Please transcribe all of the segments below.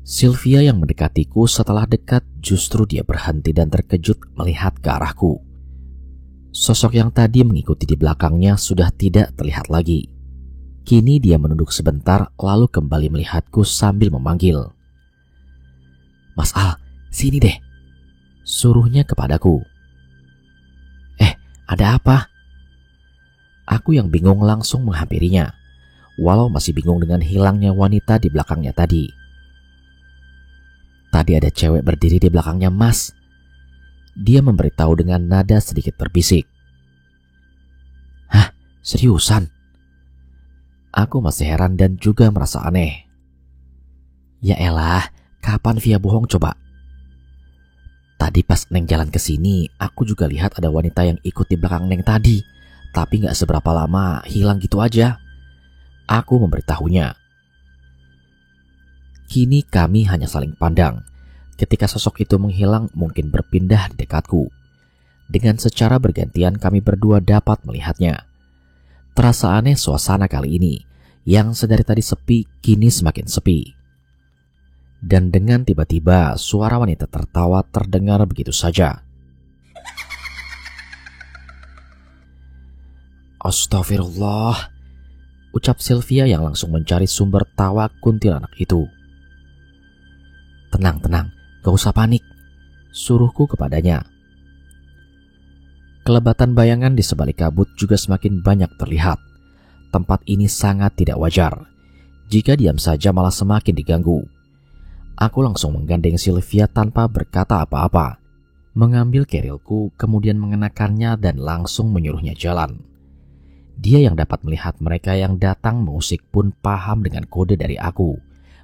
Sylvia yang mendekatiku setelah dekat justru dia berhenti dan terkejut melihat ke arahku. Sosok yang tadi mengikuti di belakangnya sudah tidak terlihat lagi. Kini dia menunduk sebentar lalu kembali melihatku sambil memanggil. "Mas Al, sini deh," suruhnya kepadaku. Ada apa?" Aku yang bingung langsung menghampirinya, walau masih bingung dengan hilangnya wanita di belakangnya tadi. "Tadi ada cewek berdiri di belakangnya Mas," dia memberitahu dengan nada sedikit berbisik. "Hah, seriusan?" Aku masih heran dan juga merasa aneh. "Ya elah, kapan Via bohong coba? Tadi pas Neng jalan ke sini, aku juga lihat ada wanita yang ikut di belakang Neng tadi, tapi gak seberapa lama hilang gitu aja," aku memberitahunya. Kini kami hanya saling pandang. Ketika sosok itu menghilang mungkin berpindah di dekatku. Dengan secara bergantian kami berdua dapat melihatnya. Terasa aneh suasana kali ini, yang sedari tadi sepi kini semakin sepi. Dan dengan tiba-tiba suara wanita tertawa terdengar begitu saja. "Astagfirullah," ucap Sylvia yang langsung mencari sumber tawa kuntilanak itu. Tenang, gak usah panik," suruhku kepadanya. Kelebatan bayangan di sebalik kabut juga semakin banyak terlihat. Tempat ini sangat tidak wajar. Jika diam saja malah semakin diganggu. Aku langsung menggandeng Sylvia tanpa berkata apa-apa, mengambil kerilku kemudian mengenakannya dan langsung menyuruhnya jalan. Dia yang dapat melihat mereka yang datang mengusik pun paham dengan kode dari aku,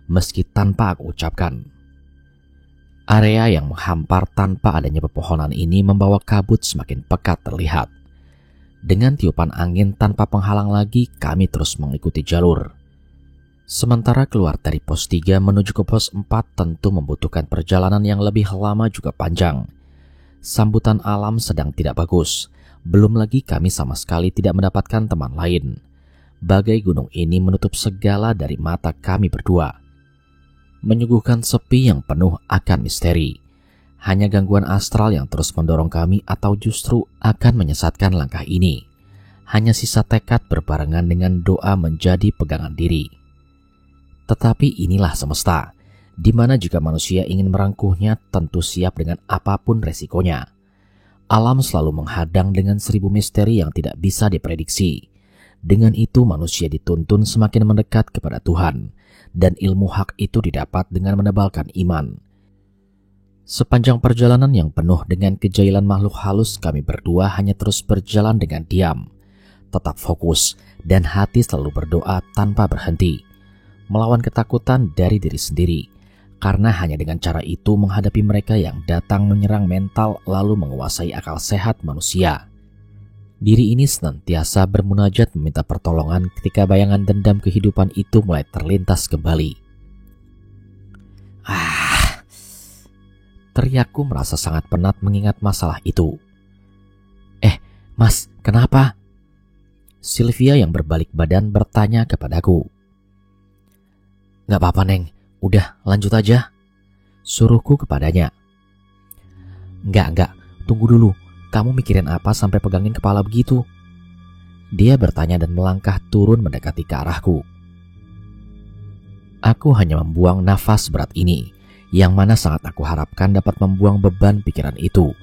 meski tanpa aku ucapkan. Area yang menghampar tanpa adanya pepohonan ini membawa kabut semakin pekat terlihat. Dengan tiupan angin tanpa penghalang lagi, kami terus mengikuti jalur. Sementara keluar dari pos 3 menuju ke pos 4 tentu membutuhkan perjalanan yang lebih lama juga panjang. Sambutan alam sedang tidak bagus. Belum lagi kami sama sekali tidak mendapatkan teman lain. Bagai gunung ini menutup segala dari mata kami berdua. Menyuguhkan sepi yang penuh akan misteri. Hanya gangguan astral yang terus mendorong kami atau justru akan menyesatkan langkah ini. Hanya sisa tekad berbarengan dengan doa menjadi pegangan diri. Tetapi inilah semesta, di mana jika manusia ingin merangkuhnya tentu siap dengan apapun resikonya. Alam selalu menghadang dengan 1000 misteri yang tidak bisa diprediksi. Dengan itu manusia dituntun semakin mendekat kepada Tuhan, dan ilmu hak itu didapat dengan menebalkan iman. Sepanjang perjalanan yang penuh dengan kejailan makhluk halus, kami berdua hanya terus berjalan dengan diam, tetap fokus, dan hati selalu berdoa tanpa berhenti. Melawan ketakutan dari diri sendiri, karena hanya dengan cara itu menghadapi mereka yang datang menyerang mental lalu menguasai akal sehat manusia. Diri ini senantiasa bermunajat meminta pertolongan ketika bayangan dendam kehidupan itu mulai terlintas kembali. Teriakku merasa sangat penat mengingat masalah itu. Mas, kenapa?" Sylvia yang berbalik badan bertanya kepadaku. "Gak apa-apa Neng, udah lanjut aja," suruhku kepadanya. Enggak, tunggu dulu, kamu mikirin apa sampai pegangin kepala begitu?" Dia bertanya dan melangkah turun mendekati ke arahku. Aku hanya membuang nafas berat ini, yang mana sangat aku harapkan dapat membuang beban pikiran itu.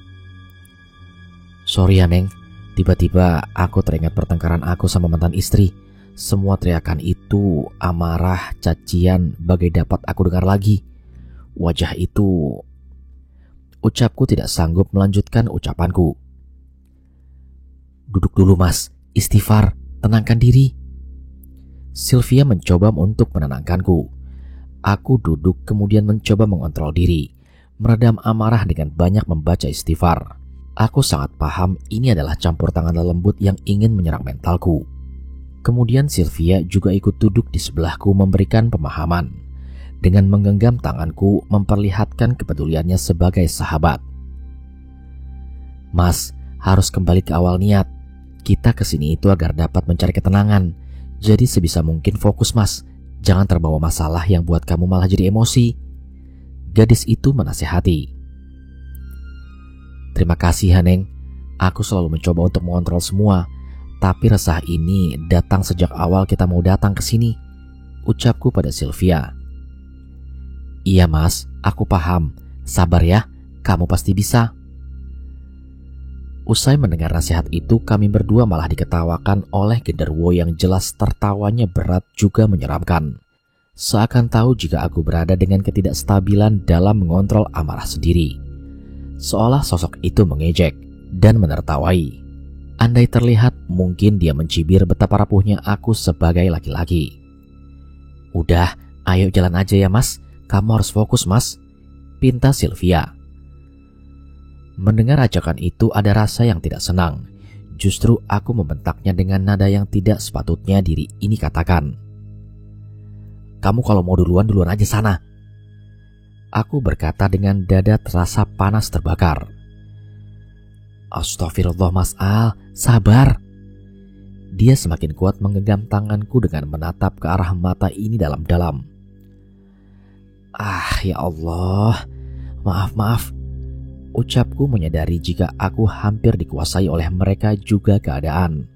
"Sorry ya Neng, tiba-tiba aku teringat pertengkaran aku sama mantan istri. Semua teriakan itu, amarah, cacian, bagai dapat aku dengar lagi. Wajah itu..." Ucapku tidak sanggup melanjutkan ucapanku. "Duduk dulu Mas, istighfar, tenangkan diri." Sylvia mencoba untuk menenangkanku. Aku duduk kemudian mencoba mengontrol diri, meredam amarah dengan banyak membaca istighfar. Aku sangat paham ini adalah campur tangan lembut yang ingin menyerang mentalku. Kemudian Sylvia juga ikut duduk di sebelahku memberikan pemahaman. Dengan menggenggam tanganku memperlihatkan kepeduliannya sebagai sahabat. "Mas, harus kembali ke awal niat. Kita kesini itu agar dapat mencari ketenangan. Jadi sebisa mungkin fokus Mas. Jangan terbawa masalah yang buat kamu malah jadi emosi." Gadis itu menasihati. "Terima kasih Haneng, aku selalu mencoba untuk mengontrol semua, tapi resah ini datang sejak awal kita mau datang ke sini," ucapku pada Sylvia. "Iya mas, aku paham. Sabar ya, kamu pasti bisa." Usai mendengar nasihat itu, kami berdua malah diketawakan oleh genderuwo yang jelas tertawanya berat juga menyeramkan. Seakan tahu jika aku berada dengan ketidakstabilan dalam mengontrol amarah sendiri. Seolah sosok itu mengejek dan menertawai. Andai terlihat, mungkin dia mencibir betapa rapuhnya aku sebagai laki-laki. "Udah, ayo jalan aja ya mas, kamu harus fokus mas," pinta Sylvia. Mendengar ajakan itu ada rasa yang tidak senang. Justru aku membentaknya dengan nada yang tidak sepatutnya diri ini katakan. "Kamu kalau mau duluan aja sana," aku berkata dengan dada terasa panas terbakar. "Astagfirullah Mas Al, sabar." Dia semakin kuat menggenggam tanganku dengan menatap ke arah mata ini dalam-dalam. Ya Allah, maaf. Ucapku menyadari jika aku hampir dikuasai oleh mereka juga keadaan.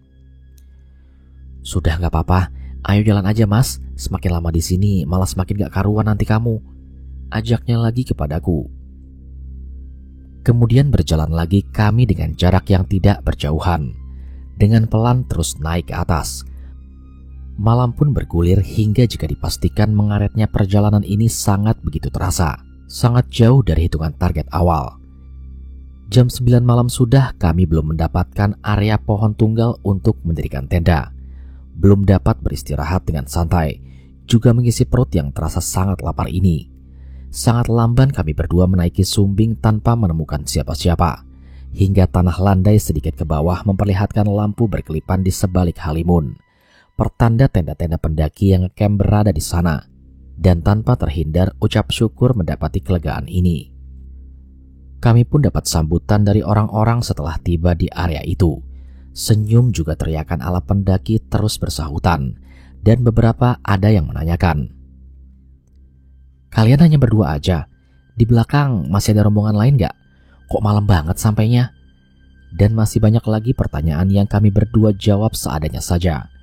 "Sudah gak apa-apa, ayo jalan aja mas, semakin lama di sini malah semakin gak karuan nanti kamu," ajaknya lagi kepadaku. Kemudian berjalan lagi kami dengan jarak yang tidak berjauhan. Dengan pelan terus naik ke atas. Malam pun bergulir hingga jika dipastikan mengaretnya perjalanan ini sangat begitu terasa. Sangat jauh dari hitungan target awal. Jam 9 malam sudah kami belum mendapatkan area pohon tunggal untuk mendirikan tenda. Belum dapat beristirahat dengan santai. Juga mengisi perut yang terasa sangat lapar ini. Sangat lamban kami berdua menaiki sumbing tanpa menemukan siapa-siapa. Hingga tanah landai sedikit ke bawah memperlihatkan lampu berkelipan di sebalik halimun. Pertanda tenda-tenda pendaki yang camp berada di sana. Dan tanpa terhindar ucap syukur mendapati kelegaan ini. Kami pun dapat sambutan dari orang-orang setelah tiba di area itu. Senyum juga teriakan ala pendaki terus bersahutan. Dan beberapa ada yang menanyakan, "Kalian hanya berdua aja? Di belakang masih ada rombongan lain gak? Kok malam banget sampainya?" Dan masih banyak lagi pertanyaan yang kami berdua jawab seadanya saja.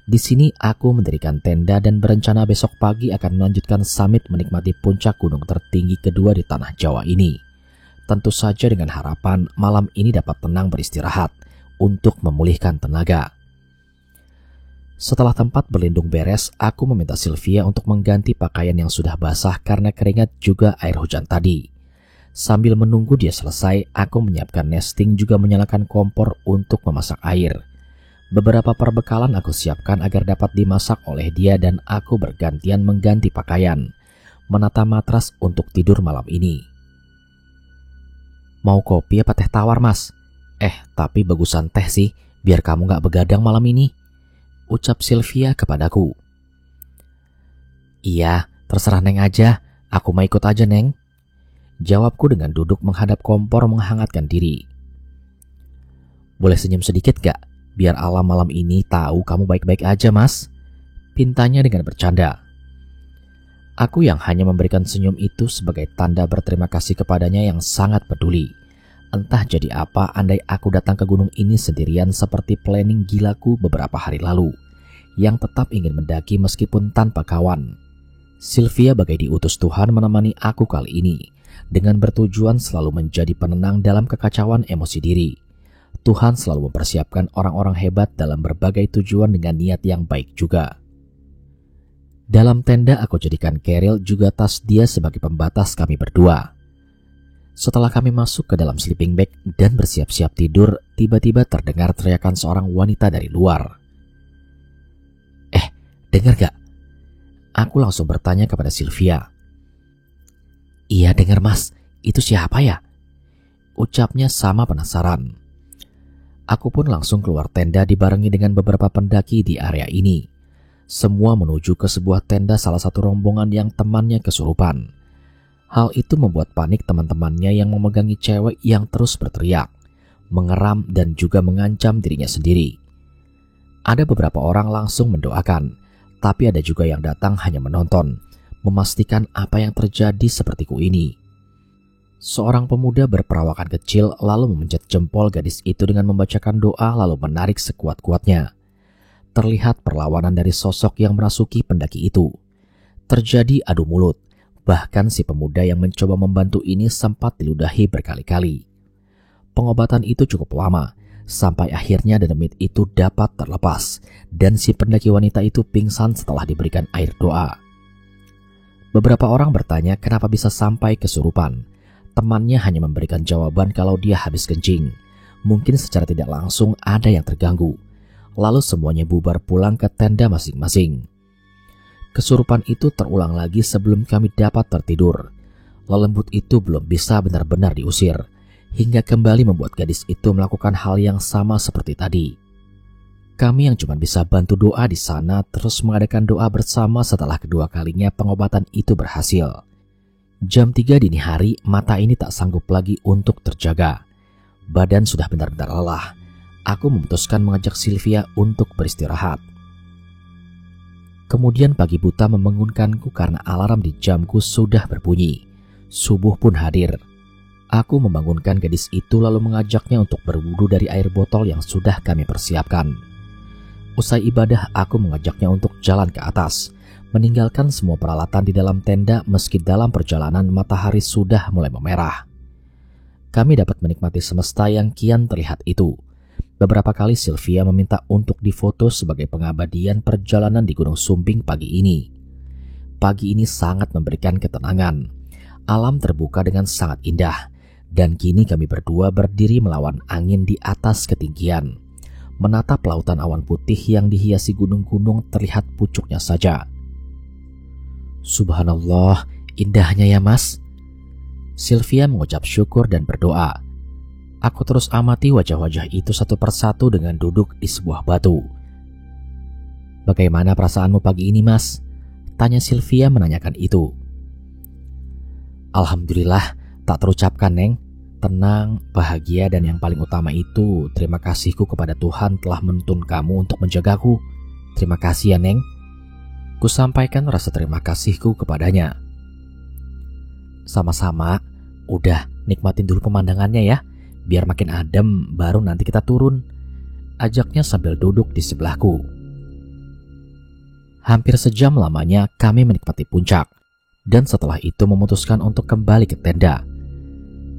Di sini aku mendirikan tenda dan berencana besok pagi akan melanjutkan summit menikmati puncak gunung tertinggi kedua di tanah Jawa ini. Tentu saja dengan harapan malam ini dapat tenang beristirahat untuk memulihkan tenaga. Setelah tempat berlindung beres, aku meminta Sylvia untuk mengganti pakaian yang sudah basah karena keringat juga air hujan tadi. Sambil menunggu dia selesai, aku menyiapkan nesting juga menyalakan kompor untuk memasak air. Beberapa perbekalan aku siapkan agar dapat dimasak oleh dia dan aku bergantian mengganti pakaian, menata matras untuk tidur malam ini. "Mau kopi apa teh tawar mas?" Tapi bagusan teh sih, biar kamu gak begadang malam ini," ucap Sylvia kepadaku. "Iya, terserah Neng aja, aku mau ikut aja Neng," jawabku dengan duduk menghadap kompor menghangatkan diri. "Boleh senyum sedikit gak? Biar alam malam ini tahu kamu baik-baik aja mas," pintanya dengan bercanda. Aku yang hanya memberikan senyum itu sebagai tanda berterima kasih kepadanya yang sangat peduli. Entah jadi apa andai aku datang ke gunung ini sendirian seperti planning gilaku beberapa hari lalu, yang tetap ingin mendaki meskipun tanpa kawan. Sylvia bagai diutus Tuhan menemani aku kali ini, dengan bertujuan selalu menjadi penenang dalam kekacauan emosi diri. Tuhan selalu mempersiapkan orang-orang hebat dalam berbagai tujuan dengan niat yang baik juga. Dalam tenda aku jadikan keril juga tas dia sebagai pembatas kami berdua. Setelah kami masuk ke dalam sleeping bag dan bersiap-siap tidur, tiba-tiba terdengar teriakan seorang wanita dari luar. Dengar gak? Aku langsung bertanya kepada Sylvia. "Iya dengar mas, itu siapa ya?" ucapnya sama penasaran. Aku pun langsung keluar tenda dibarengi dengan beberapa pendaki di area ini. Semua menuju ke sebuah tenda salah satu rombongan yang temannya kesurupan. Hal itu membuat panik teman-temannya yang memegangi cewek yang terus berteriak, mengeram dan juga mengancam dirinya sendiri. Ada beberapa orang langsung mendoakan, tapi ada juga yang datang hanya menonton, memastikan apa yang terjadi sepertiku ini. Seorang pemuda berperawakan kecil lalu memencet jempol gadis itu dengan membacakan doa lalu menarik sekuat-kuatnya. Terlihat perlawanan dari sosok yang merasuki pendaki itu. Terjadi adu mulut, bahkan si pemuda yang mencoba membantu ini sempat diludahi berkali-kali. Pengobatan itu cukup lama, sampai akhirnya dynamit itu dapat terlepas dan si pendaki wanita itu pingsan setelah diberikan air doa. Beberapa orang bertanya kenapa bisa sampai kesurupan. Temannya hanya memberikan jawaban kalau dia habis kencing. Mungkin secara tidak langsung ada yang terganggu. Lalu semuanya bubar pulang ke tenda masing-masing. Kesurupan itu terulang lagi sebelum kami dapat tertidur. Lelembut itu belum bisa benar-benar diusir, hingga kembali membuat gadis itu melakukan hal yang sama seperti tadi. Kami yang cuma bisa bantu doa di sana terus mengadakan doa bersama setelah kedua kalinya pengobatan itu berhasil. Jam 3 dini hari, mata ini tak sanggup lagi untuk terjaga. Badan sudah benar-benar lelah. Aku memutuskan mengajak Sylvia untuk beristirahat. Kemudian pagi buta membangunkanku karena alarm di jamku sudah berbunyi. Subuh pun hadir. Aku membangunkan gadis itu lalu mengajaknya untuk berwudu dari air botol yang sudah kami persiapkan. Usai ibadah, aku mengajaknya untuk jalan ke atas, meninggalkan semua peralatan di dalam tenda meski dalam perjalanan matahari sudah mulai memerah. Kami dapat menikmati semesta yang kian terlihat itu. Beberapa kali Sylvia meminta untuk difoto sebagai pengabadian perjalanan di Gunung Sumbing pagi ini. Pagi ini sangat memberikan ketenangan. Alam terbuka dengan sangat indah, dan kini kami berdua berdiri melawan angin di atas ketinggian. Menatap lautan awan putih yang dihiasi gunung-gunung terlihat pucuknya saja. Subhanallah, indahnya ya mas. Sylvia mengucap syukur dan berdoa. Aku terus amati wajah-wajah itu satu persatu dengan duduk di sebuah batu. Bagaimana perasaanmu pagi ini mas? Tanya Sylvia menanyakan itu. Alhamdulillah, tak terucapkan Neng. Tenang, bahagia dan yang paling utama itu terima kasihku kepada Tuhan telah menuntun kamu untuk menjagaku. Terima kasih ya Neng. Kusampaikan rasa terima kasihku kepadanya. Sama-sama, udah nikmatin dulu pemandangannya ya, biar makin adem baru nanti kita turun. Ajaknya sambil duduk di sebelahku. Hampir sejam lamanya kami menikmati puncak, dan setelah itu memutuskan untuk kembali ke tenda.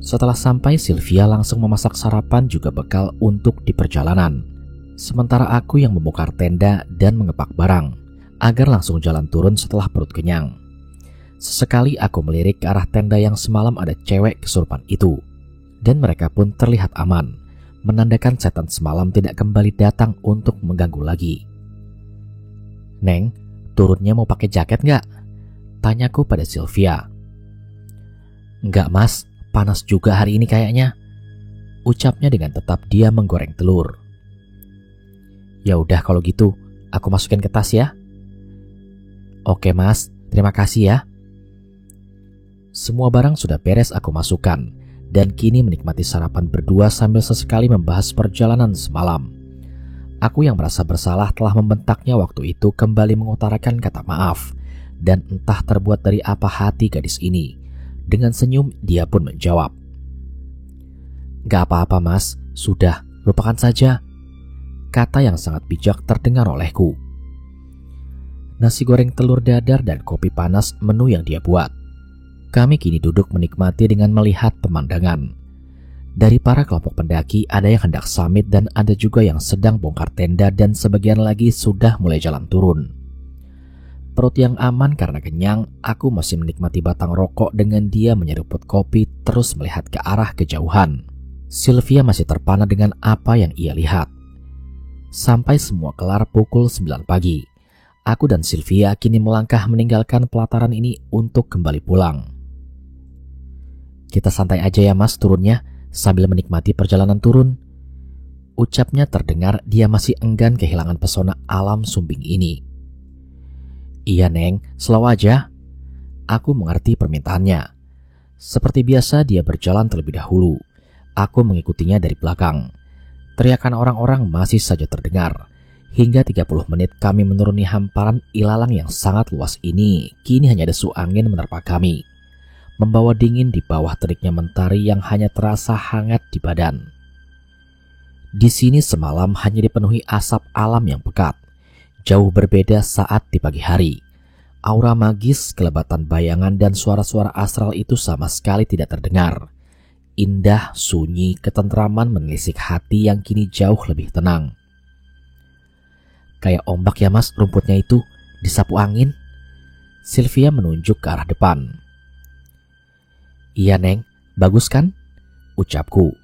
Setelah sampai, Sylvia langsung memasak sarapan juga bekal untuk di perjalanan. Sementara aku yang membongkar tenda dan mengepak barang agar langsung jalan turun setelah perut kenyang. Sesekali aku melirik ke arah tenda yang semalam ada cewek kesurupan itu, dan mereka pun terlihat aman, menandakan setan semalam tidak kembali datang untuk mengganggu lagi. Neng, turunnya mau pakai jaket nggak? Tanyaku pada Sylvia. Nggak mas, panas juga hari ini kayaknya, ucapnya dengan tetap dia menggoreng telur. Ya udah kalau gitu, aku masukin ke tas ya. Oke mas, terima kasih ya. Semua barang sudah beres aku masukkan, dan kini menikmati sarapan berdua sambil sesekali membahas perjalanan semalam. Aku yang merasa bersalah telah membentaknya waktu itu kembali mengutarakan kata maaf, dan entah terbuat dari apa hati gadis ini. Dengan senyum dia pun menjawab, "Gak apa-apa mas, sudah, lupakan saja." Kata yang sangat bijak terdengar olehku. Nasi goreng telur dadar dan kopi panas menu yang dia buat. Kami kini duduk menikmati dengan melihat pemandangan. Dari para kelompok pendaki ada yang hendak summit dan ada juga yang sedang bongkar tenda dan sebagian lagi sudah mulai jalan turun. Perut yang aman karena kenyang, aku masih menikmati batang rokok dengan dia menyeruput kopi terus melihat ke arah kejauhan. Sylvia masih terpana dengan apa yang ia lihat. Sampai semua kelar pukul 9 pagi. Aku dan Sylvia kini melangkah meninggalkan pelataran ini untuk kembali pulang. Kita santai aja ya mas turunnya, sambil menikmati perjalanan turun. Ucapnya terdengar dia masih enggan kehilangan pesona alam Sumbing ini. Iya Neng, slow aja. Aku mengerti permintaannya. Seperti biasa dia berjalan terlebih dahulu. Aku mengikutinya dari belakang. Teriakan orang-orang masih saja terdengar, Hingga 30 menit kami menuruni hamparan ilalang yang sangat luas ini, kini hanya desu angin menerpa kami, membawa dingin di bawah teriknya mentari yang hanya terasa hangat di badan. Di sini semalam hanya dipenuhi asap alam yang pekat, jauh berbeda saat di pagi hari. Aura magis, kelebatan bayangan, dan suara-suara astral itu sama sekali tidak terdengar. Indah, sunyi, ketentraman menelisik hati yang kini jauh lebih tenang. Kayak ombak ya mas, rumputnya itu disapu angin. Sylvia menunjuk ke arah depan. Iya Neng, bagus kan? Ucapku.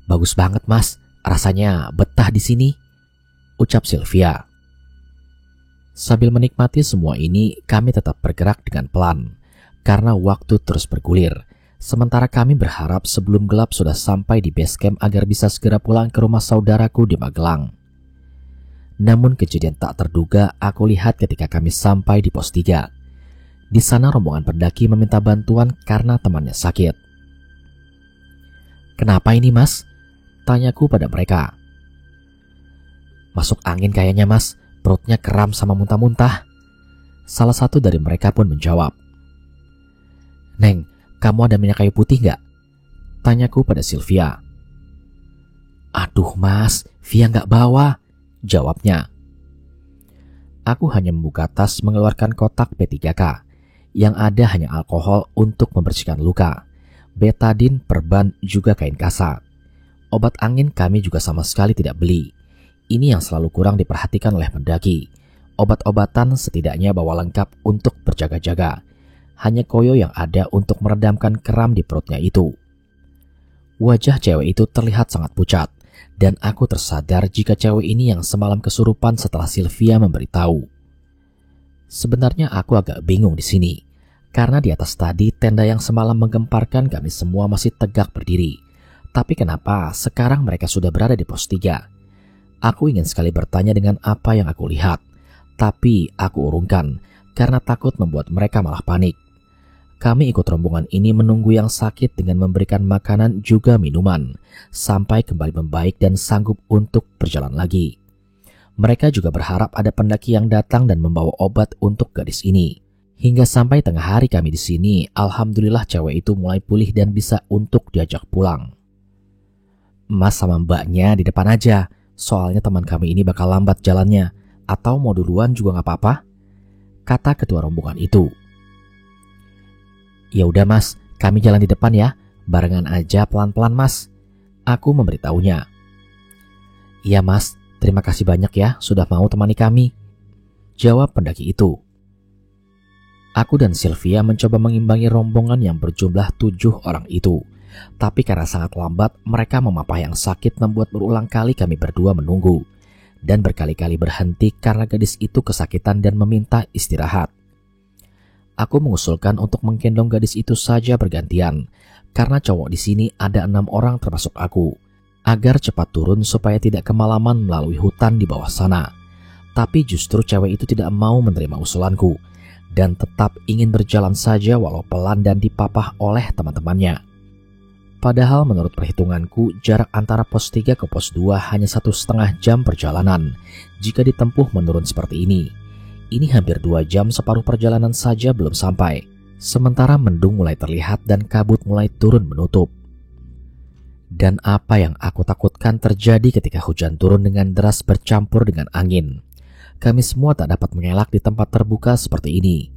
Bagus banget mas, rasanya betah di sini, ucap Sylvia. Sambil menikmati semua ini, kami tetap bergerak dengan pelan, karena waktu terus bergulir. Sementara kami berharap sebelum gelap sudah sampai di base camp agar bisa segera pulang ke rumah saudaraku di Magelang. Namun kejadian tak terduga aku lihat ketika kami sampai di pos 3. Di sana rombongan pendaki meminta bantuan karena temannya sakit. Kenapa ini mas? Tanyaku pada mereka. Masuk angin kayaknya mas, perutnya kram sama muntah-muntah. Salah satu dari mereka pun menjawab. Neng, kamu ada minyak kayu putih gak? Tanyaku pada Sylvia. Aduh mas, Via gak bawa, jawabnya. Aku hanya membuka tas mengeluarkan kotak P3K. Yang ada hanya alkohol untuk membersihkan luka, betadin, perban, juga kain kasa. Obat angin kami juga sama sekali tidak beli. Ini yang selalu kurang diperhatikan oleh pendaki. Obat-obatan setidaknya bawa lengkap untuk berjaga-jaga. Hanya koyo yang ada untuk meredamkan kram di perutnya itu. Wajah cewek itu terlihat sangat pucat. Dan aku tersadar jika cewek ini yang semalam kesurupan setelah Sylvia memberitahu. Sebenarnya aku agak bingung di sini, karena di atas tadi tenda yang semalam menggemparkan kami semua masih tegak berdiri. Tapi kenapa sekarang mereka sudah berada di pos 3? Aku ingin sekali bertanya dengan apa yang aku lihat, tapi aku urungkan karena takut membuat mereka malah panik. Kami ikut rombongan ini menunggu yang sakit dengan memberikan makanan juga minuman, sampai kembali membaik dan sanggup untuk berjalan lagi. Mereka juga berharap ada pendaki yang datang dan membawa obat untuk gadis ini. Hingga sampai tengah hari kami di sini, alhamdulillah cewek itu mulai pulih dan bisa untuk diajak pulang. Mas sama mbaknya di depan aja, soalnya teman kami ini bakal lambat jalannya, atau mau duluan juga gak apa-apa, kata ketua rombongan itu. Ya udah mas, kami jalan di depan ya, barengan aja pelan-pelan mas, aku memberitahunya. Iya mas, terima kasih banyak ya sudah mau temani kami, jawab pendaki itu. Aku dan Sylvia mencoba mengimbangi rombongan yang berjumlah 7 orang itu. Tapi karena sangat lambat, mereka memapah yang sakit membuat berulang kali kami berdua menunggu. Dan berkali-kali berhenti karena gadis itu kesakitan dan meminta istirahat. Aku mengusulkan untuk menggendong gadis itu saja bergantian, karena cowok di sini ada 6 orang termasuk aku, agar cepat turun supaya tidak kemalaman melalui hutan di bawah sana. Tapi justru cewek itu tidak mau menerima usulanku, dan tetap ingin berjalan saja walau pelan dan dipapah oleh teman-temannya. Padahal menurut perhitunganku, jarak antara pos 3 ke pos 2 hanya 1,5 jam perjalanan jika ditempuh menurun seperti ini. Ini hampir 2 jam separuh perjalanan saja belum sampai. Sementara mendung mulai terlihat dan kabut mulai turun menutup. Dan apa yang aku takutkan terjadi ketika hujan turun dengan deras bercampur dengan angin. Kami semua tak dapat mengelak di tempat terbuka seperti ini.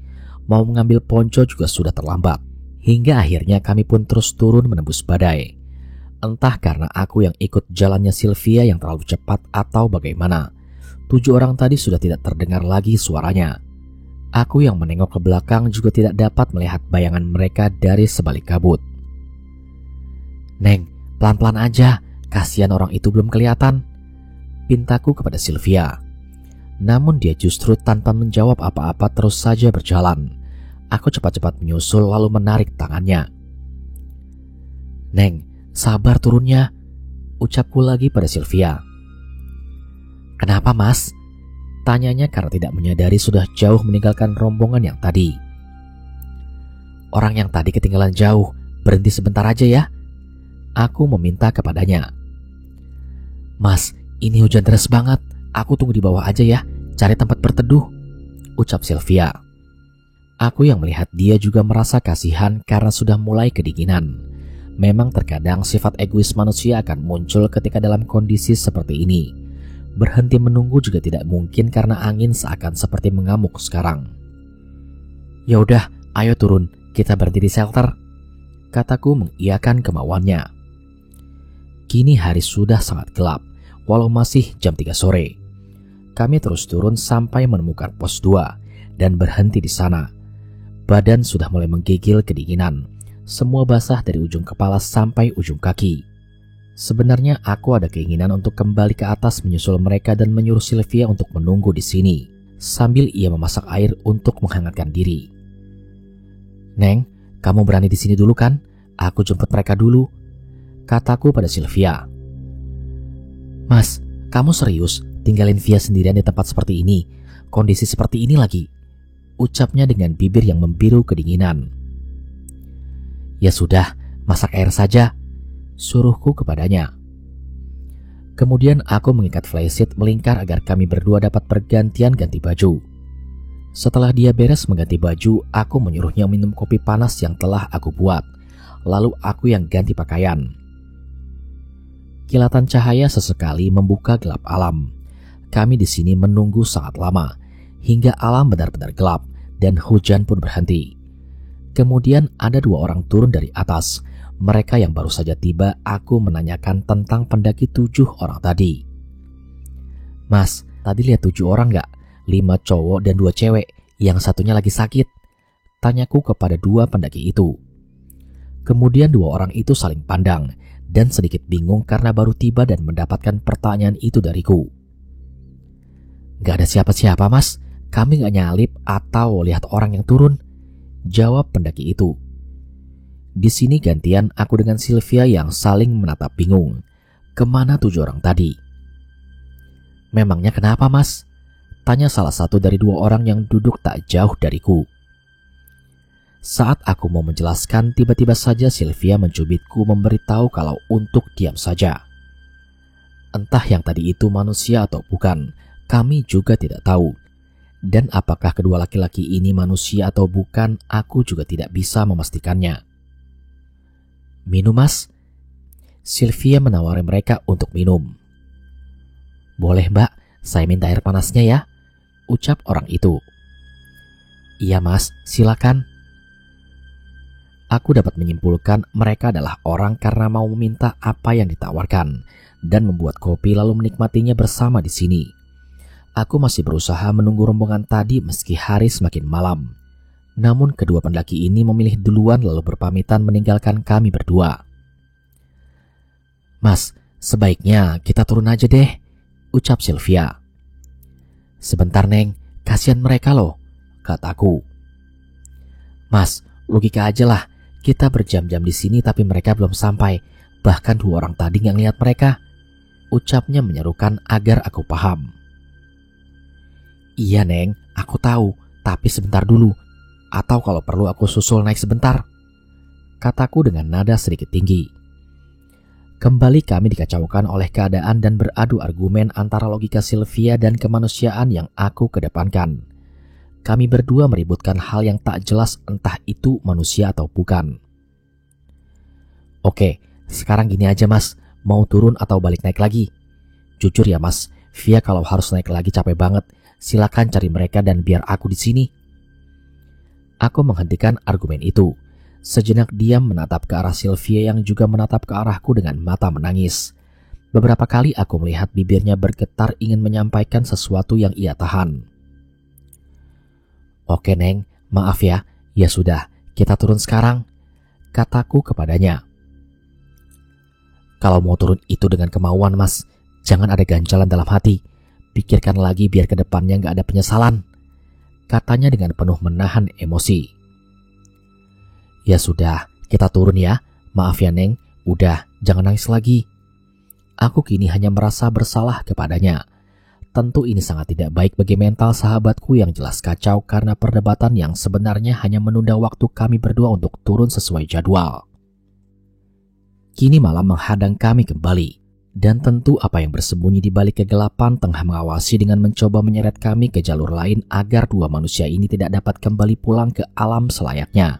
Mau mengambil ponco juga sudah terlambat. Hingga akhirnya kami pun terus turun menembus badai. Entah karena aku yang ikut jalannya Sylvia yang terlalu cepat atau bagaimana. 7 orang tadi sudah tidak terdengar lagi suaranya. Aku yang menengok ke belakang juga tidak dapat melihat bayangan mereka dari sebalik kabut. Neng, pelan-pelan aja, kasihan orang itu belum kelihatan, pintaku kepada Sylvia. Namun dia justru tanpa menjawab apa-apa terus saja berjalan. Aku cepat-cepat menyusul lalu menarik tangannya. Neng, sabar turunnya, ucapku lagi pada Sylvia. Kenapa mas? Tanyanya karena tidak menyadari sudah jauh meninggalkan rombongan yang tadi. Orang yang tadi ketinggalan jauh, berhenti sebentar aja ya. Aku meminta kepadanya. Mas, ini hujan deras banget, aku tunggu di bawah aja ya, cari tempat berteduh, ucap Sylvia. Aku yang melihat dia juga merasa kasihan karena sudah mulai kedinginan. Memang terkadang sifat egois manusia akan muncul ketika dalam kondisi seperti ini. Berhenti menunggu juga tidak mungkin karena angin seakan seperti mengamuk sekarang. Ya udah, ayo turun, kita berhenti di shelter, kataku mengiyakan kemauannya. Kini hari sudah sangat gelap, walau masih jam 3 sore. Kami terus turun sampai menemukan pos 2 dan berhenti di sana. Badan sudah mulai menggigil kedinginan. Semua basah dari ujung kepala sampai ujung kaki. Sebenarnya aku ada keinginan untuk kembali ke atas menyusul mereka dan menyuruh Sylvia untuk menunggu di sini, sambil ia memasak air untuk menghangatkan diri. Neng, kamu berani di sini dulu kan? Aku jemput mereka dulu, kataku pada Sylvia. Mas, kamu serius tinggalin Via sendirian di tempat seperti ini? Kondisi seperti ini lagi, ucapnya dengan bibir yang membiru kedinginan. Ya sudah, masak air saja, suruhku kepadanya. Kemudian aku mengikat flysheet melingkar agar kami berdua dapat bergantian ganti baju. Setelah dia beres mengganti baju, aku menyuruhnya minum kopi panas yang telah aku buat. Lalu aku yang ganti pakaian. Kilatan cahaya sesekali membuka gelap alam. Kami di sini menunggu sangat lama, hingga alam benar-benar gelap dan hujan pun berhenti. Kemudian ada 2 orang turun dari atas. Mereka yang baru saja tiba, aku menanyakan tentang pendaki 7 orang tadi. Mas, tadi lihat 7 orang gak? 5 cowok dan 2 cewek, yang satunya lagi sakit, tanyaku kepada 2 pendaki itu. Kemudian 2 orang itu saling pandang dan sedikit bingung karena baru tiba dan mendapatkan pertanyaan itu dariku. Gak ada siapa-siapa mas, kami gak nyalip atau lihat orang yang turun, jawab pendaki itu. Di sini gantian aku dengan Sylvia yang saling menatap bingung. Kemana 7 orang tadi? Memangnya kenapa mas? Tanya salah satu dari 2 orang yang duduk tak jauh dariku. Saat aku mau menjelaskan, tiba-tiba saja Sylvia mencubitku memberitahu kalau untuk diam saja. Entah yang tadi itu manusia atau bukan, kami juga tidak tahu. Dan apakah kedua laki-laki ini manusia atau bukan, aku juga tidak bisa memastikannya. Minum mas? Sylvia menawari mereka untuk minum. Boleh mbak, saya minta air panasnya ya, ucap orang itu. Iya mas, silakan. Aku dapat menyimpulkan mereka adalah orang karena mau meminta apa yang ditawarkan dan membuat kopi lalu menikmatinya bersama di sini. Aku masih berusaha menunggu rombongan tadi meski hari semakin malam. Namun kedua pendaki ini memilih duluan lalu berpamitan meninggalkan kami berdua. Mas, sebaiknya kita turun aja deh, ucap Sylvia. Sebentar Neng, kasihan mereka loh, kataku. Mas, logika aja lah, kita berjam-jam di sini tapi mereka belum sampai. Bahkan 2 orang tadi nggak ngeliat mereka, ucapnya menyerukan agar aku paham. Iya Neng, aku tahu, tapi sebentar dulu. Atau kalau perlu aku susul naik sebentar, kataku dengan nada sedikit tinggi. Kembali kami dikacaukan oleh keadaan dan beradu argumen antara logika Sylvia dan kemanusiaan yang aku kedepankan. Kami berdua meributkan hal yang tak jelas entah itu manusia atau bukan. Oke, sekarang gini aja mas, mau turun atau balik naik lagi? Jujur ya mas, Via kalau harus naik lagi capek banget. Silakan cari mereka dan biar aku di sini. Aku menghentikan argumen itu. Sejenak diam menatap ke arah Sylvia yang juga menatap ke arahku dengan mata menangis. Beberapa kali aku melihat bibirnya bergetar ingin menyampaikan sesuatu yang ia tahan. Oke Neng, maaf ya. Ya sudah, kita turun sekarang, kataku kepadanya. Kalau mau turun itu dengan kemauan mas, jangan ada ganjalan dalam hati. Pikirkan lagi biar ke depannya gak ada penyesalan, katanya dengan penuh menahan emosi. Ya sudah, kita turun ya. Maaf ya Neng, udah jangan nangis lagi. Aku kini hanya merasa bersalah kepadanya. Tentu ini sangat tidak baik bagi mental sahabatku yang jelas kacau karena perdebatan yang sebenarnya hanya menunda waktu kami berdua untuk turun sesuai jadwal. Kini malam menghadang kami kembali. Dan tentu apa yang bersembunyi di balik kegelapan tengah mengawasi dengan mencoba menyeret kami ke jalur lain agar dua manusia ini tidak dapat kembali pulang ke alam selayaknya.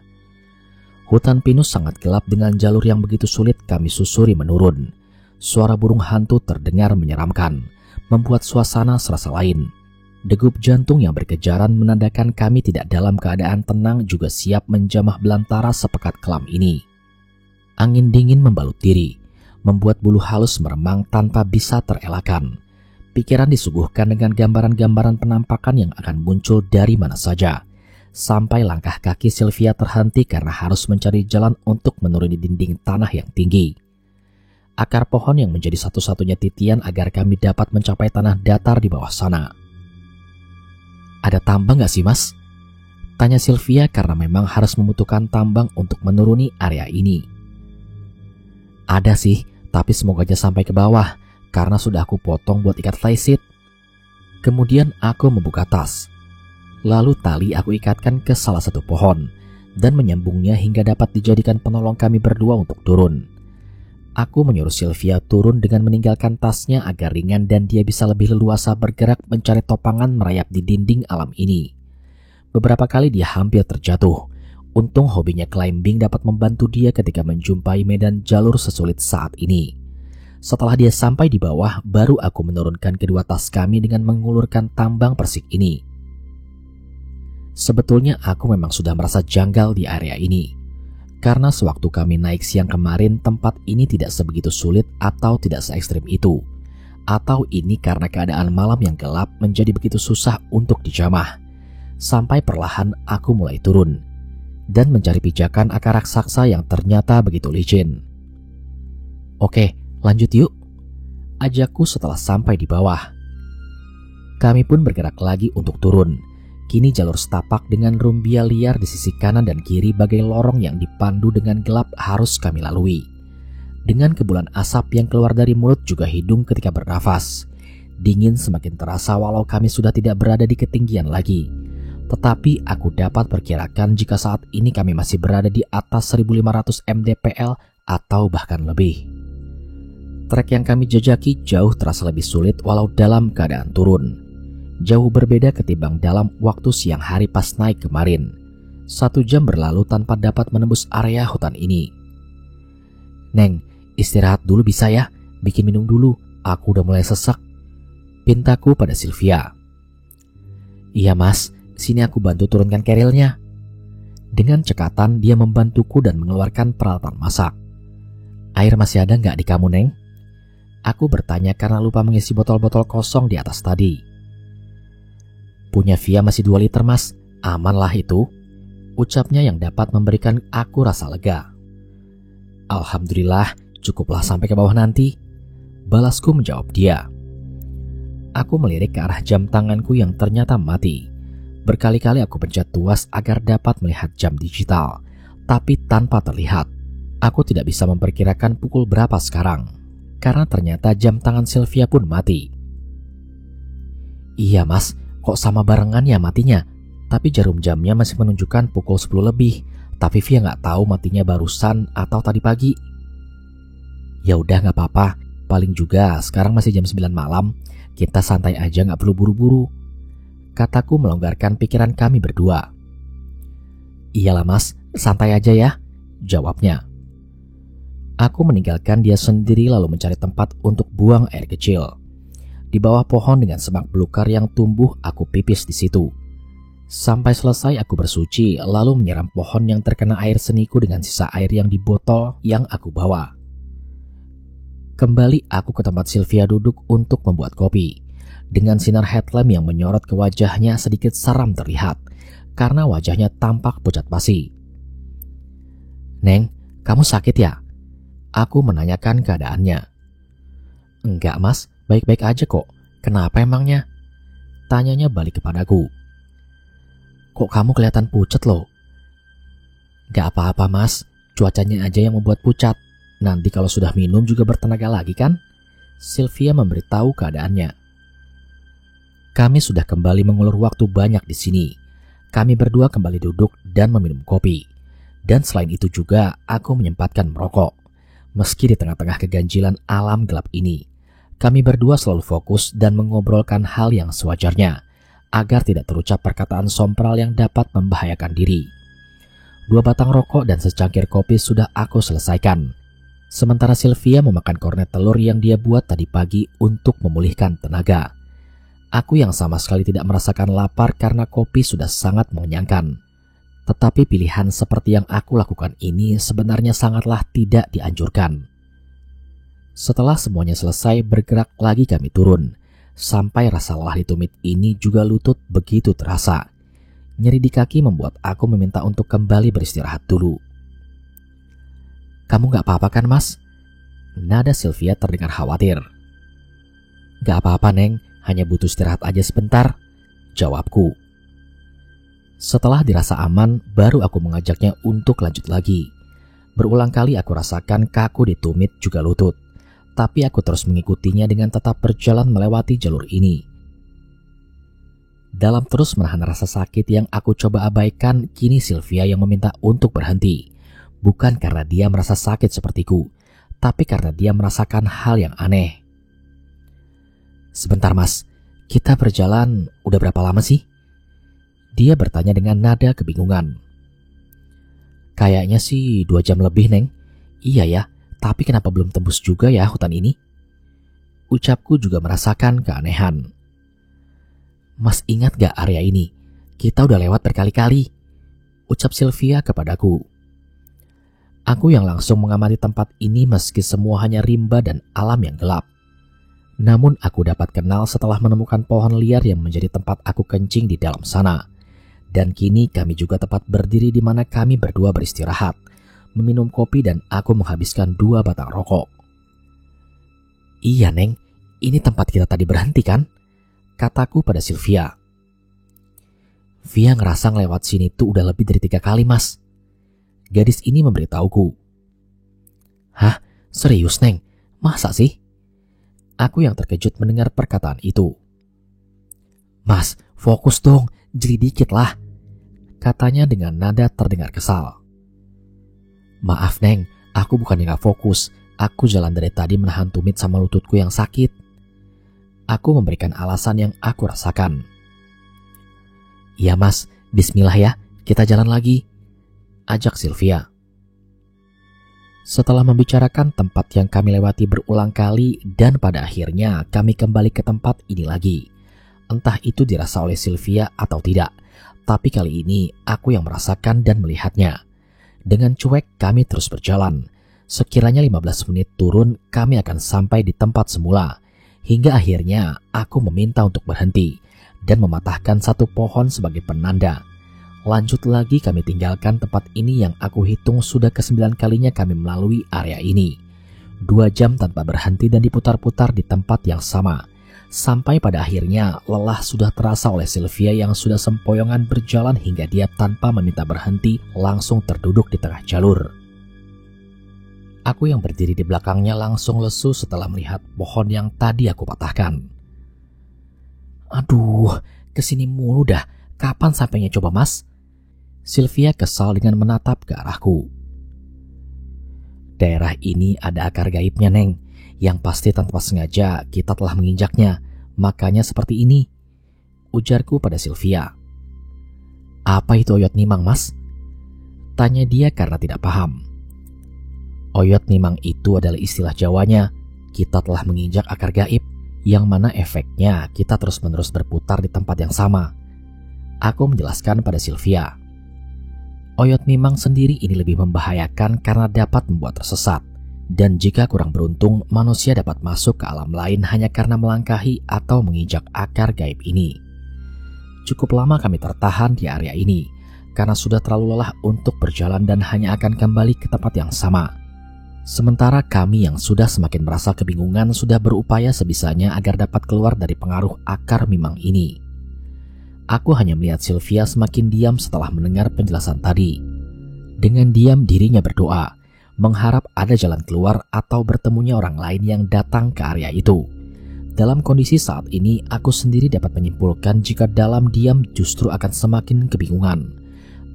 Hutan pinus sangat gelap dengan jalur yang begitu sulit kami susuri menurun. Suara burung hantu terdengar menyeramkan, membuat suasana serasa lain. Degup jantung yang berkejaran menandakan kami tidak dalam keadaan tenang juga siap menjamah belantara sepekat kelam ini. Angin dingin membalut diri, membuat bulu halus meremang tanpa bisa terelakkan. Pikiran disuguhkan dengan gambaran-gambaran penampakan yang akan muncul dari mana saja. Sampai langkah kaki Sylvia terhenti karena harus mencari jalan untuk menuruni dinding tanah yang tinggi. Akar pohon yang menjadi satu-satunya titian agar kami dapat mencapai tanah datar di bawah sana. Ada tambang gak sih, Mas? Tanya Sylvia karena memang harus membutuhkan tambang untuk menuruni area ini. Ada sih, tapi semoga aja sampai ke bawah karena sudah aku potong buat ikat flysheet. Kemudian aku membuka tas. Lalu tali aku ikatkan ke salah satu pohon dan menyambungnya hingga dapat dijadikan penolong kami berdua untuk turun. Aku menyuruh Sylvia turun dengan meninggalkan tasnya agar ringan dan dia bisa lebih leluasa bergerak mencari topangan merayap di dinding alam ini. Beberapa kali dia hampir terjatuh. Untung hobinya climbing dapat membantu dia ketika menjumpai medan jalur sesulit saat ini. Setelah dia sampai di bawah, baru aku menurunkan kedua tas kami dengan mengulurkan tambang persik ini. Sebetulnya aku memang sudah merasa janggal di area ini. Karena sewaktu kami naik siang kemarin, tempat ini tidak sebegitu sulit atau tidak se-ekstrim itu. Atau ini karena keadaan malam yang gelap menjadi begitu susah untuk dijamah. Sampai perlahan aku mulai turun dan mencari pijakan akar raksasa yang ternyata begitu licin. Oke, lanjut yuk, ajakku setelah sampai di bawah. Kami pun bergerak lagi untuk turun. Kini jalur setapak dengan rumbia liar di sisi kanan dan kiri bagai lorong yang dipandu dengan gelap harus kami lalui. Dengan kebulan asap yang keluar dari mulut juga hidung ketika bernafas. Dingin semakin terasa walau kami sudah tidak berada di ketinggian lagi. Tetapi aku dapat perkirakan jika saat ini kami masih berada di atas 1500 mdpl atau bahkan lebih. Trek yang kami jajaki jauh terasa lebih sulit walau dalam keadaan turun. Jauh berbeda ketimbang dalam waktu siang hari pas naik kemarin. 1 jam berlalu tanpa dapat menembus area hutan ini. Neng, istirahat dulu bisa ya? Bikin minum dulu, aku udah mulai sesak. Pintaku pada Sylvia. Iya mas, sini aku bantu turunkan kerilnya. Dengan cekatan dia membantuku dan mengeluarkan peralatan masak. Air masih ada nggak di kamu, Neng? Aku bertanya karena lupa mengisi botol-botol kosong di atas tadi. Punya Via masih 2 liter mas, aman lah itu, ucapnya yang dapat memberikan aku rasa lega. Alhamdulillah, cukuplah sampai ke bawah nanti, balasku menjawab dia. Aku melirik ke arah jam tanganku yang ternyata mati. Berkali-kali aku pencet tuas agar dapat melihat jam digital, tapi tanpa terlihat. Aku tidak bisa memperkirakan pukul berapa sekarang, karena ternyata jam tangan Sylvia pun mati. Iya mas, kok sama barengan ya matinya? Tapi jarum jamnya masih menunjukkan pukul 10 lebih. Tapi Via nggak tahu matinya barusan atau tadi pagi. Ya udah nggak apa-apa. Paling juga sekarang masih jam 9 malam. Kita santai aja nggak perlu buru-buru. Kataku melonggarkan pikiran kami berdua. Iyalah mas, santai aja ya, jawabnya. Aku meninggalkan dia sendiri lalu mencari tempat untuk buang air kecil. Di bawah pohon dengan semak belukar yang tumbuh, aku pipis di situ. Sampai selesai aku bersuci, lalu menyiram pohon yang terkena air seniku dengan sisa air yang di botol yang aku bawa. Kembali aku ke tempat Sylvia duduk untuk membuat kopi. Dengan sinar headlamp yang menyorot ke wajahnya sedikit seram terlihat, karena wajahnya tampak pucat pasi. Neng, kamu sakit ya? Aku menanyakan keadaannya. Enggak mas, baik-baik aja kok. Kenapa emangnya? Tanyanya balik kepadaku. Kok kamu kelihatan pucat loh? Gak apa-apa mas, cuacanya aja yang membuat pucat. Nanti kalau sudah minum juga bertenaga lagi kan? Sylvia memberitahu keadaannya. Kami sudah kembali mengulur waktu banyak di sini. Kami berdua kembali duduk dan meminum kopi. Dan selain itu juga aku menyempatkan merokok. Meski di tengah-tengah keganjilan alam gelap ini, kami berdua selalu fokus dan mengobrolkan hal yang sewajarnya, agar tidak terucap perkataan sompral yang dapat membahayakan diri. 2 batang rokok dan secangkir kopi sudah aku selesaikan, sementara Sylvia memakan kornet telur yang dia buat tadi pagi untuk memulihkan tenaga. Aku yang sama sekali tidak merasakan lapar karena kopi sudah sangat mengenyangkan. Tetapi pilihan seperti yang aku lakukan ini sebenarnya sangatlah tidak dianjurkan. Setelah semuanya selesai, bergerak lagi kami turun. Sampai rasa lelah di tumit ini juga lutut begitu terasa. Nyeri di kaki membuat aku meminta untuk kembali beristirahat dulu. "Kamu gak apa-apa kan, Mas?" Nada Sylvia terdengar khawatir. "Gak apa-apa, Neng. Hanya butuh istirahat aja sebentar," jawabku. Setelah dirasa aman, baru aku mengajaknya untuk lanjut lagi. Berulang kali aku rasakan kaku di tumit juga lutut, tapi aku terus mengikutinya dengan tetap berjalan melewati jalur ini. Dalam terus menahan rasa sakit yang aku coba abaikan, kini Sylvia yang meminta untuk berhenti. Bukan karena dia merasa sakit sepertiku, tapi karena dia merasakan hal yang aneh. "Sebentar, Mas, kita berjalan udah berapa lama sih?" Dia bertanya dengan nada kebingungan. "Kayaknya sih 2 jam lebih, Neng." "Iya ya, tapi kenapa belum tembus juga ya hutan ini?" Ucapku juga merasakan keanehan. "Mas ingat gak area ini? Kita udah lewat berkali-kali," ucap Sylvia kepadaku. Aku yang langsung mengamati tempat ini meski semua hanya rimba dan alam yang gelap. Namun aku dapat kenal setelah menemukan pohon liar yang menjadi tempat aku kencing di dalam sana. Dan kini kami juga tepat berdiri di mana kami berdua beristirahat, meminum kopi dan aku menghabiskan 2 batang rokok. "Iya, Neng, ini tempat kita tadi berhenti kan?" kataku pada Sylvia. "Via ngerasa ngelewat sini tuh udah lebih dari 3 kali, Mas," gadis ini memberitahuku. "Hah? Serius, Neng? Masa sih?" Aku yang terkejut mendengar perkataan itu. "Mas, fokus dong, jeli dikit lah," katanya dengan nada terdengar kesal. "Maaf, Neng, aku bukannya gak fokus. Aku jalan dari tadi menahan tumit sama lututku yang sakit." Aku memberikan alasan yang aku rasakan. "Iya, Mas, bismillah ya, kita jalan lagi," ajak Sylvia. Setelah membicarakan tempat yang kami lewati berulang kali dan pada akhirnya kami kembali ke tempat ini lagi. Entah itu dirasa oleh Sylvia atau tidak, tapi kali ini aku yang merasakan dan melihatnya. Dengan cuek kami terus berjalan. Sekiranya 15 menit turun, kami akan sampai di tempat semula. Hingga akhirnya aku meminta untuk berhenti dan mematahkan satu pohon sebagai penanda. Lanjut lagi kami tinggalkan tempat ini yang aku hitung sudah ke-9 kalinya kami melalui area ini. 2 jam tanpa berhenti dan diputar-putar di tempat yang sama. Sampai pada akhirnya lelah sudah terasa oleh Sylvia yang sudah sempoyongan berjalan hingga dia tanpa meminta berhenti langsung terduduk di tengah jalur. Aku yang berdiri di belakangnya langsung lesu setelah melihat pohon yang tadi aku patahkan. "Aduh, kesini mulu dah. Kapan sampainya coba, Mas?" Sylvia kesal dengan menatap ke arahku. "Daerah ini ada akar gaibnya, Neng, yang pasti tanpa sengaja kita telah menginjaknya, makanya seperti ini," ujarku pada Sylvia. "Apa itu oyot nimang, Mas?" tanya dia karena tidak paham. Oyot nimang itu adalah istilah Jawanya. Kita telah menginjak akar gaib, yang mana efeknya kita terus-menerus berputar di tempat yang sama. Aku menjelaskan pada Sylvia. Oyot nimang sendiri ini lebih membahayakan karena dapat membuat tersesat. Dan jika kurang beruntung, manusia dapat masuk ke alam lain hanya karena melangkahi atau menginjak akar gaib ini. Cukup lama kami tertahan di area ini, karena sudah terlalu lelah untuk berjalan dan hanya akan kembali ke tempat yang sama. Sementara kami yang sudah semakin merasa kebingungan sudah berupaya sebisanya agar dapat keluar dari pengaruh akar mimang ini. Aku hanya melihat Sylvia semakin diam setelah mendengar penjelasan tadi. Dengan diam dirinya berdoa, mengharap ada jalan keluar atau bertemunya orang lain yang datang ke area itu. Dalam kondisi saat ini, aku sendiri dapat menyimpulkan jika dalam diam justru akan semakin kebingungan.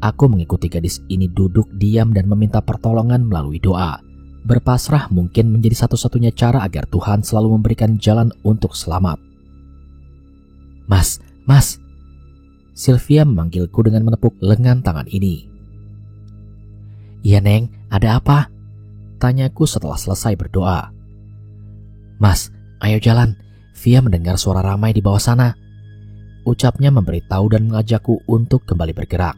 Aku mengikuti gadis ini duduk diam dan meminta pertolongan melalui doa. Berpasrah mungkin menjadi satu-satunya cara agar Tuhan selalu memberikan jalan untuk selamat. Mas, Mas. Sylvia memanggilku dengan menepuk lengan tangan ini. Iya Neng, ada apa? Tanyaku setelah selesai berdoa. Mas, ayo jalan. Via mendengar suara ramai di bawah sana. Ucapnya memberitahu dan mengajakku untuk kembali bergerak.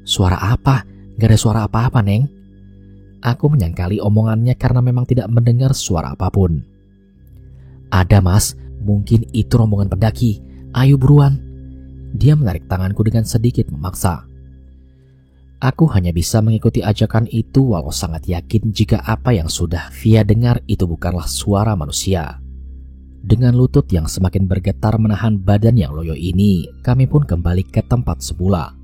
Suara apa? Gak ada suara apa-apa, Neng. Aku menyangkali omongannya karena memang tidak mendengar suara apapun. Ada Mas, mungkin itu rombongan pendaki. Ayo buruan. Dia menarik tanganku dengan sedikit memaksa. Aku hanya bisa mengikuti ajakan itu walau sangat yakin jika apa yang sudah Via dengar itu bukanlah suara manusia. Dengan lutut yang semakin bergetar menahan badan yang loyo ini, kami pun kembali ke tempat semula.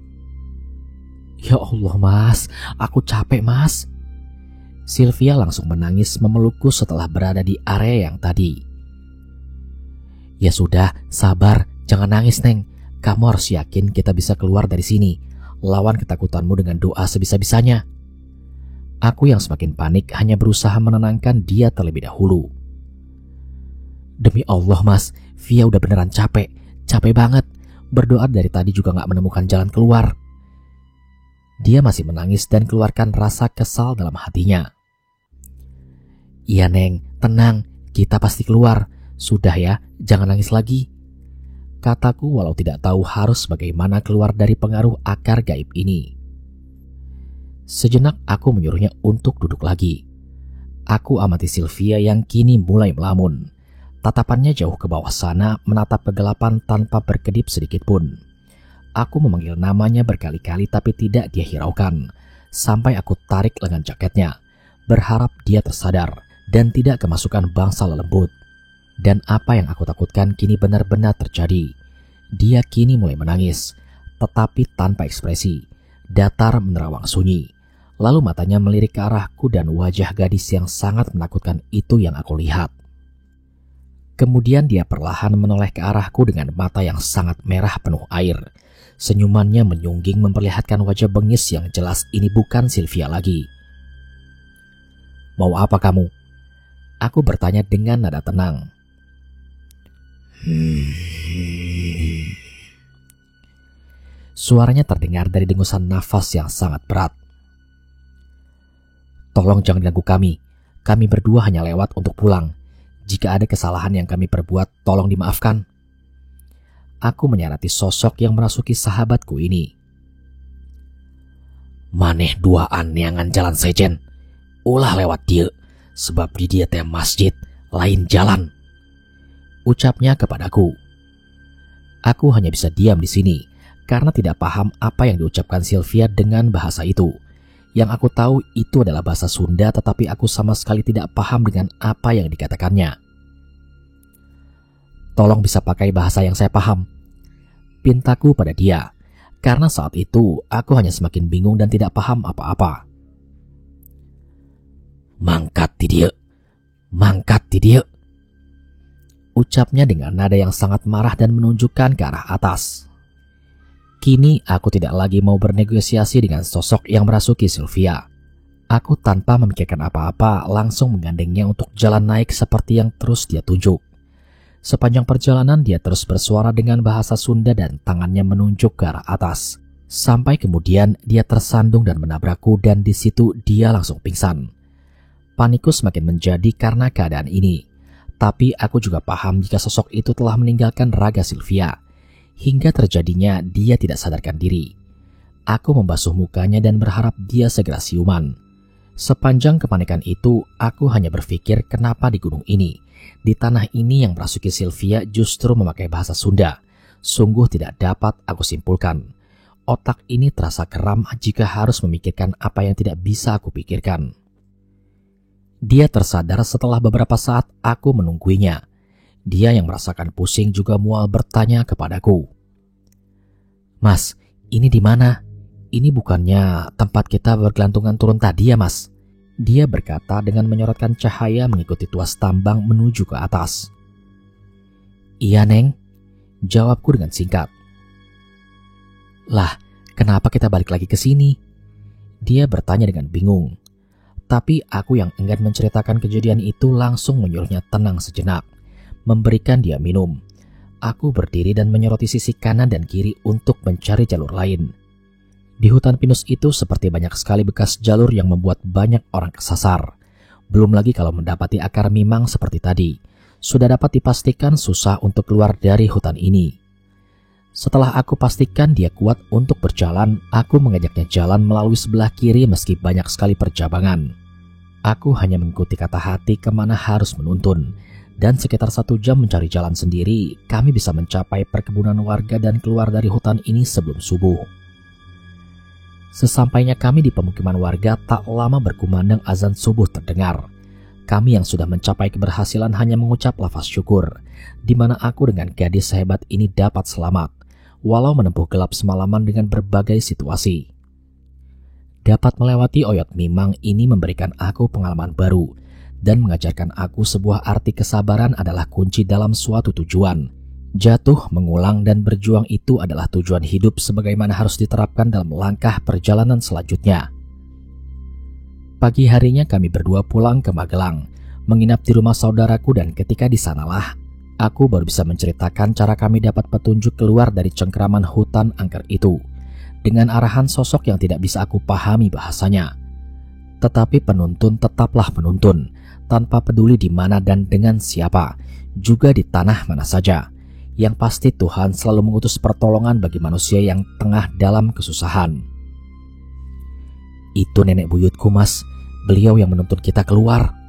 Ya Allah Mas, aku capek Mas. Sylvia langsung menangis memelukku setelah berada di area yang tadi. Ya sudah, sabar, jangan nangis Neng. Kamu harus yakin kita bisa keluar dari sini. Lawan ketakutanmu dengan doa sebisa-bisanya. Aku yang semakin panik hanya berusaha menenangkan dia terlebih dahulu. Demi Allah Mas, Via udah beneran capek banget. Berdoa dari tadi juga gak menemukan jalan keluar. Dia masih menangis dan keluarkan rasa kesal dalam hatinya. Iya Neng, tenang, kita pasti keluar. Sudah ya, jangan nangis lagi. Kataku walau tidak tahu harus bagaimana keluar dari pengaruh akar gaib ini. Sejenak aku menyuruhnya untuk duduk lagi. Aku amati Sylvia yang kini mulai melamun. Tatapannya jauh ke bawah sana menatap kegelapan tanpa berkedip sedikit pun. Aku memanggil namanya berkali-kali tapi tidak dia hiraukan. Sampai aku tarik lengan jaketnya, berharap dia tersadar dan tidak kemasukan bangsa lelembut. Dan apa yang aku takutkan kini benar-benar terjadi. Dia kini mulai menangis, tetapi tanpa ekspresi, datar menerawang sunyi. Lalu matanya melirik ke arahku dan wajah gadis yang sangat menakutkan itu yang aku lihat. Kemudian dia perlahan menoleh ke arahku dengan mata yang sangat merah penuh air. Senyumannya menyungging memperlihatkan wajah bengis yang jelas ini bukan Sylvia lagi. Mau apa kamu? Aku bertanya dengan nada tenang. Suaranya terdengar dari dengusan nafas yang sangat berat. Tolong jangan ganggu kami. Kami berdua hanya lewat untuk pulang. Jika ada kesalahan yang kami perbuat, tolong dimaafkan. Aku menyarati sosok yang merasuki sahabatku ini. Maneh duaan neangan jalan sejen. Ulah lewat dia, sebab di dia teh masjid, lain jalan. Ucapnya kepadaku. Aku hanya bisa diam di sini karena tidak paham apa yang diucapkan Sylvia dengan bahasa itu. Yang aku tahu itu adalah bahasa Sunda, tetapi aku sama sekali tidak paham dengan apa yang dikatakannya. Tolong bisa pakai bahasa yang saya paham, pintaku pada dia, karena saat itu aku hanya semakin bingung dan tidak paham apa-apa. Mangkat ti dieu. Ucapnya dengan nada yang sangat marah dan menunjukkan ke arah atas. Kini aku tidak lagi mau bernegosiasi dengan sosok yang merasuki Sylvia. Aku tanpa memikirkan apa-apa langsung menggandengnya untuk jalan naik seperti yang terus dia tunjuk. Sepanjang perjalanan dia terus bersuara dengan bahasa Sunda dan tangannya menunjuk ke arah atas. Sampai kemudian dia tersandung dan menabrakku dan di situ dia langsung pingsan. Panikku semakin menjadi karena keadaan ini. Tapi aku juga paham jika sosok itu telah meninggalkan raga Sylvia. Hingga terjadinya dia tidak sadarkan diri. Aku membasuh mukanya dan berharap dia segera siuman. Sepanjang kepanikan itu, aku hanya berpikir kenapa di gunung ini, di tanah ini yang merasuki Sylvia justru memakai bahasa Sunda. Sungguh tidak dapat aku simpulkan. Otak ini terasa keram jika harus memikirkan apa yang tidak bisa aku pikirkan. Dia tersadar setelah beberapa saat aku menungguinya. Dia yang merasakan pusing juga mual bertanya kepadaku. Mas, ini di mana? Ini bukannya tempat kita bergelantungan turun tadi ya Mas? Dia berkata dengan menyorotkan cahaya mengikuti tuas tambang menuju ke atas. Iya Neng, jawabku dengan singkat. Lah, kenapa kita balik lagi ke sini? Dia bertanya dengan bingung. Tetapi aku yang enggan menceritakan kejadian itu langsung menyuruhnya tenang sejenak, memberikan dia minum. Aku berdiri dan menyoroti sisi kanan dan kiri untuk mencari jalur lain. Di hutan pinus itu seperti banyak sekali bekas jalur yang membuat banyak orang kesasar. Belum lagi kalau mendapati akar mimang seperti tadi, sudah dapat dipastikan susah untuk keluar dari hutan ini. Setelah aku pastikan dia kuat untuk berjalan, aku mengajaknya jalan melalui sebelah kiri meski banyak sekali percabangan. Aku hanya mengikuti kata hati kemana harus menuntun, dan sekitar 1 jam mencari jalan sendiri, kami bisa mencapai perkebunan warga dan keluar dari hutan ini sebelum subuh. Sesampainya kami di pemukiman warga, tak lama berkumandang azan subuh terdengar. Kami yang sudah mencapai keberhasilan hanya mengucap lafaz syukur, di mana aku dengan gadis sehebat ini dapat selamat, walau menempuh gelap semalaman dengan berbagai situasi. Dapat melewati oyot mimang ini memberikan aku pengalaman baru dan mengajarkan aku sebuah arti kesabaran adalah kunci dalam suatu tujuan. Jatuh, mengulang, dan berjuang itu adalah tujuan hidup sebagaimana harus diterapkan dalam langkah perjalanan selanjutnya. Pagi harinya kami berdua pulang ke Magelang, menginap di rumah saudaraku, dan ketika di sanalah aku baru bisa menceritakan cara kami dapat petunjuk keluar dari cengkraman hutan angker itu, dengan arahan sosok yang tidak bisa aku pahami bahasanya. Tetapi penuntun tetaplah penuntun, tanpa peduli di mana dan dengan siapa, juga di tanah mana saja. Yang pasti Tuhan selalu mengutus pertolongan bagi manusia yang tengah dalam kesusahan. Itu nenek buyutku, Mas. Beliau yang menuntun kita keluar.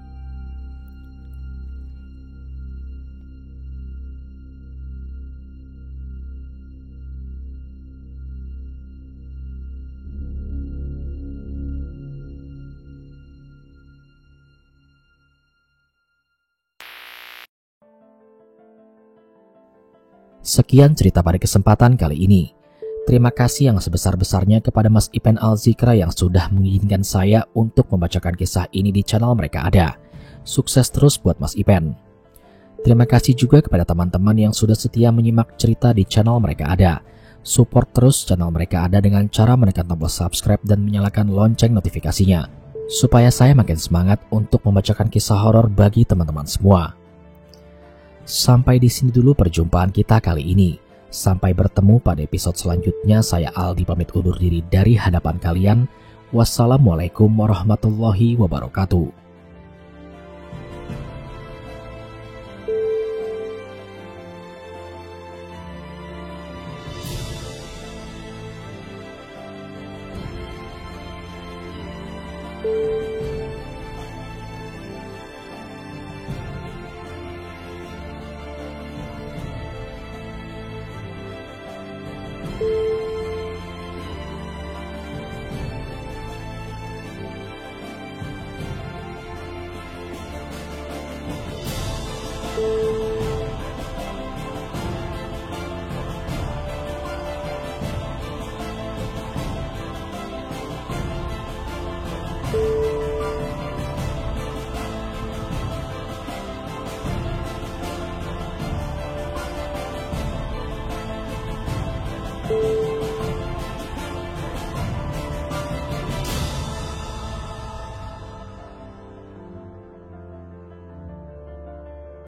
Sekian cerita pada kesempatan kali ini. Terima kasih yang sebesar-besarnya kepada Mas Ipen Alzikra yang sudah mengizinkan saya untuk membacakan kisah ini di channel Mereka Ada. Sukses terus buat Mas Ipen. Terima kasih juga kepada teman-teman yang sudah setia menyimak cerita di channel Mereka Ada. Support terus channel Mereka Ada dengan cara menekan tombol subscribe dan menyalakan lonceng notifikasinya, supaya saya makin semangat untuk membacakan kisah horor bagi teman-teman semua. Sampai di sini dulu perjumpaan kita kali ini. Sampai bertemu pada episode selanjutnya. Saya Aldi pamit undur diri dari hadapan kalian. Wassalamualaikum warahmatullahi wabarakatuh.